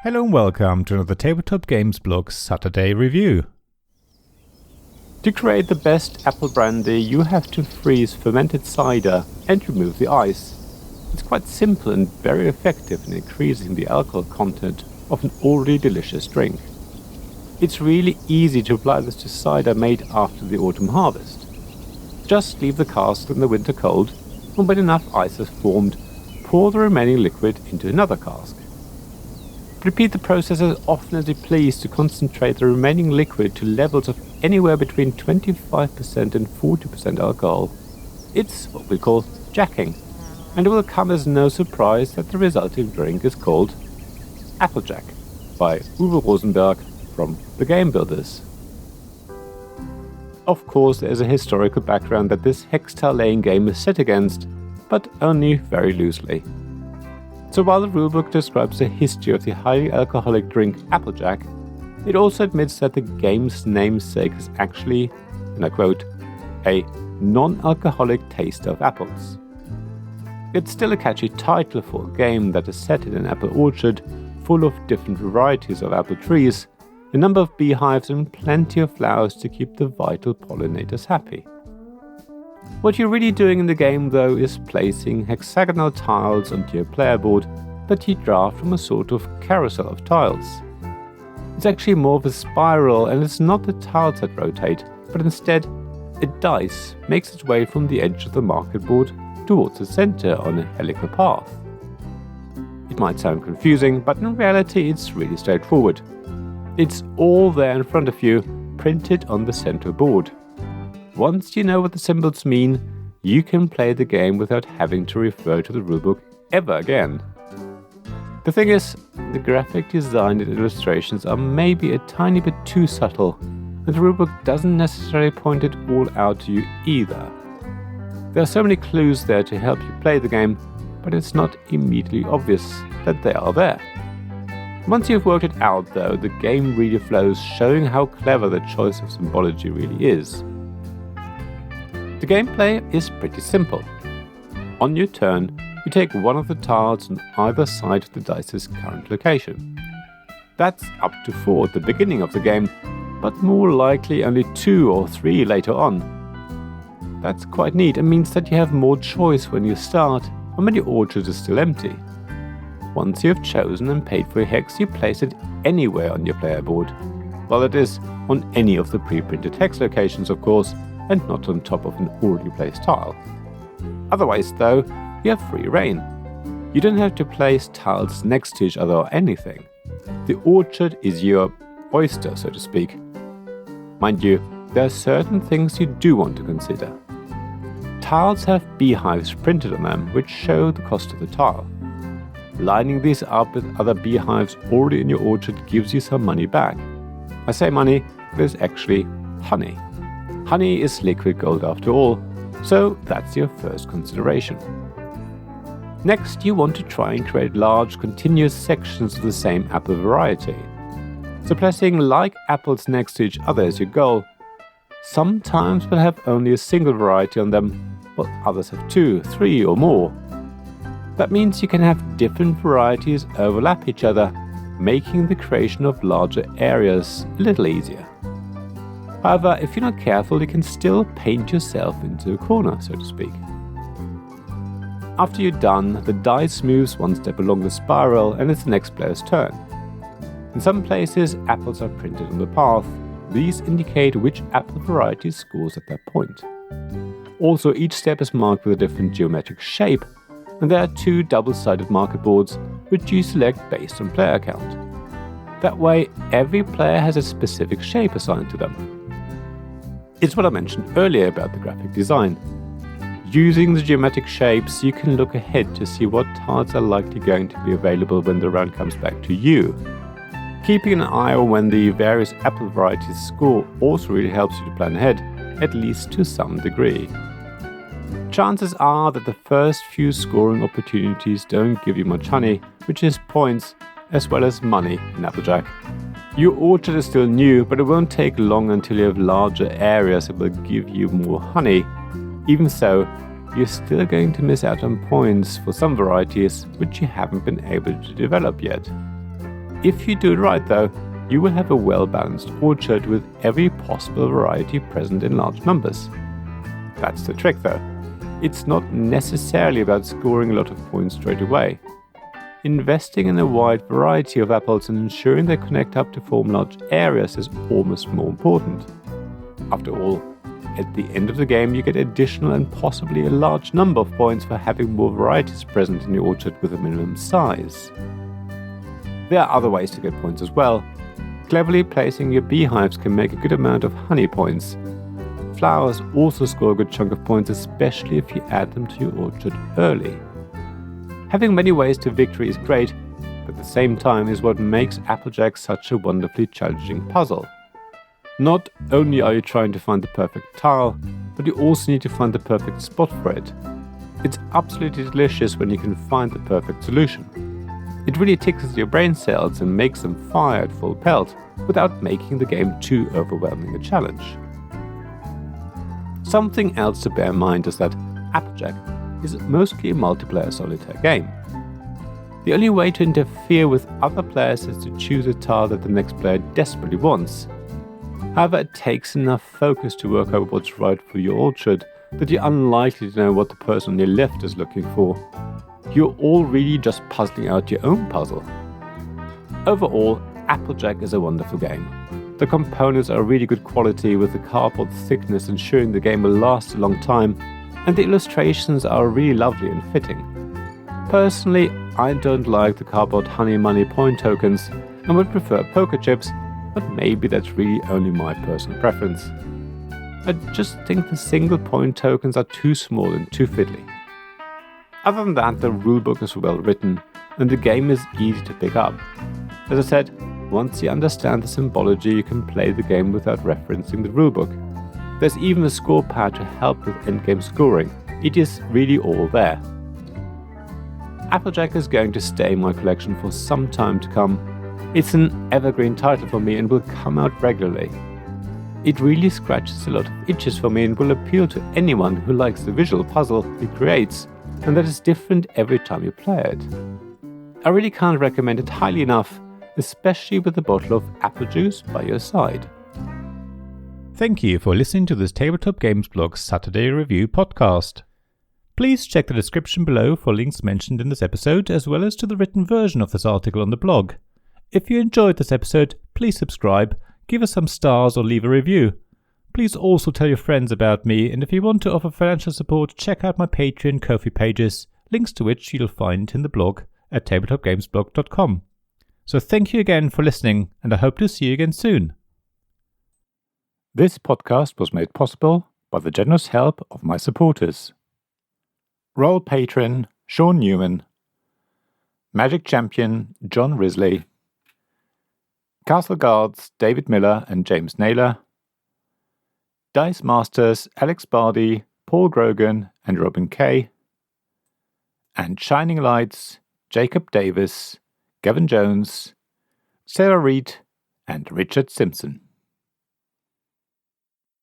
Hello and welcome to another Tabletop Games Blog Saturday review. To create the best apple brandy, you have to freeze fermented cider and remove the ice. It's quite simple and very effective in increasing the alcohol content of an already delicious drink. It's really easy to apply this to cider made after the autumn harvest. Just leave the cask in the winter cold, and when enough ice has formed, pour the remaining liquid into another cask. Repeat the process as often as you please to concentrate the remaining liquid to levels of anywhere between 25% and 40% alcohol. It's what we call jacking, and it will come as no surprise that the resulting drink is called Applejack by Uwe Rosenberg from The Game Builders. Of course, there is a historical background that this hex-tile laying game is set against, but only very loosely. So while the rulebook describes the history of the highly alcoholic drink Applejack, it also admits that the game's namesake is actually, and I quote, a non-alcoholic taste of apples. It's still a catchy title for a game that is set in an apple orchard full of different varieties of apple trees, a number of beehives and plenty of flowers to keep the vital pollinators happy. What you're really doing in the game, though, is placing hexagonal tiles onto your player board that you draft from a sort of carousel of tiles. It's actually more of a spiral, and it's not the tiles that rotate, but instead a dice makes its way from the edge of the market board towards the center on a helical path. It might sound confusing, but in reality it's really straightforward. It's all there in front of you, printed on the center board. Once you know what the symbols mean, you can play the game without having to refer to the rulebook ever again. The thing is, the graphic design and illustrations are maybe a tiny bit too subtle, and the rulebook doesn't necessarily point it all out to you either. There are so many clues there to help you play the game, but it's not immediately obvious that they are there. Once you've worked it out, though, the game really flows, showing how clever the choice of symbology really is. The gameplay is pretty simple. On your turn, you take one of the tiles on either side of the dice's current location. That's up to 4 at the beginning of the game, but more likely only 2 or 3 later on. That's quite neat and means that you have more choice when you start and when your orchard is still empty. Once you have chosen and paid for your hex, you place it anywhere on your player board. Well, that is, on any of the pre-printed hex locations, of course, and not on top of an already placed tile. Otherwise, though, you have free reign. You don't have to place tiles next to each other or anything. The orchard is your oyster, so to speak. Mind you, there are certain things you do want to consider. Tiles have beehives printed on them, which show the cost of the tile. Lining these up with other beehives already in your orchard gives you some money back. I say money, but it's actually honey. Honey is liquid gold after all, so that's your first consideration. Next, you want to try and create large, continuous sections of the same apple variety. So placing like apples next to each other is your goal. Sometimes we'll have only a single variety on them, while others have 2, 3 or more. That means you can have different varieties overlap each other, making the creation of larger areas a little easier. However, if you're not careful, you can still paint yourself into a corner, so to speak. After you're done, the dice moves one step along the spiral and it's the next player's turn. In some places, apples are printed on the path. These indicate which apple variety scores at that point. Also, each step is marked with a different geometric shape, and there are 2 double-sided marker boards which you select based on player count. That way, every player has a specific shape assigned to them. It's what I mentioned earlier about the graphic design. Using the geometric shapes, you can look ahead to see what tiles are likely going to be available when the round comes back to you. Keeping an eye on when the various apple varieties score also really helps you to plan ahead, at least to some degree. Chances are that the first few scoring opportunities don't give you much honey, which is points as well as money in Applejack. Your orchard is still new, but it won't take long until you have larger areas that will give you more honey. Even so, you're still going to miss out on points for some varieties which you haven't been able to develop yet. If you do it right though, you will have a well-balanced orchard with every possible variety present in large numbers. That's the trick though. It's not necessarily about scoring a lot of points straight away. Investing in a wide variety of apples and ensuring they connect up to form large areas is almost more important. After all, at the end of the game you get additional and possibly a large number of points for having more varieties present in the orchard with a minimum size. There are other ways to get points as well. Cleverly placing your beehives can make a good amount of honey points. Flowers also score a good chunk of points, especially if you add them to your orchard early. Having many ways to victory is great, but at the same time is what makes Applejack such a wonderfully challenging puzzle. Not only are you trying to find the perfect tile, but you also need to find the perfect spot for it. It's absolutely delicious when you can find the perfect solution. It really tickles your brain cells and makes them fire at full pelt, without making the game too overwhelming a challenge. Something else to bear in mind is that Applejack is mostly a multiplayer solitaire game. The only way to interfere with other players is to choose a tile that the next player desperately wants. However, it takes enough focus to work out what's right for your orchard that you're unlikely to know what the person on your left is looking for. You're all really just puzzling out your own puzzle. Overall, Applejack is a wonderful game. The components are really good quality with the cardboard thickness ensuring the game will last a long time, and the illustrations are really lovely and fitting. Personally, I don't like the cardboard honey money point tokens and would prefer poker chips, but maybe that's really only my personal preference. I just think the single point tokens are too small and too fiddly. Other than that, the rulebook is well written and the game is easy to pick up. As I said, once you understand the symbology, you can play the game without referencing the rulebook. There's even a score pad to help with endgame scoring. It is really all there. Applejack is going to stay in my collection for some time to come. It's an evergreen title for me and will come out regularly. It really scratches a lot of itches for me and will appeal to anyone who likes the visual puzzle it creates, and that is different every time you play it. I really can't recommend it highly enough, especially with a bottle of apple juice by your side. Thank you for listening to this Tabletop Games Blog Saturday Review podcast. Please check the description below for links mentioned in this episode, as well as to the written version of this article on the blog. If you enjoyed this episode, please subscribe, give us some stars or leave a review. Please also tell your friends about me, and if you want to offer financial support, check out my Patreon and Ko-fi pages, links to which you'll find in the blog at tabletopgamesblog.com. So thank you again for listening, and I hope to see you again soon. This podcast was made possible by the generous help of my supporters. Royal Patron Sean Newman, Magic Champion John Risley, Castle Guards David Miller and James Naylor, Dice Masters Alex Bardi, Paul Grogan and Robin Kay, and Shining Lights Jacob Davis, Gavin Jones, Sarah Reed and Richard Simpson.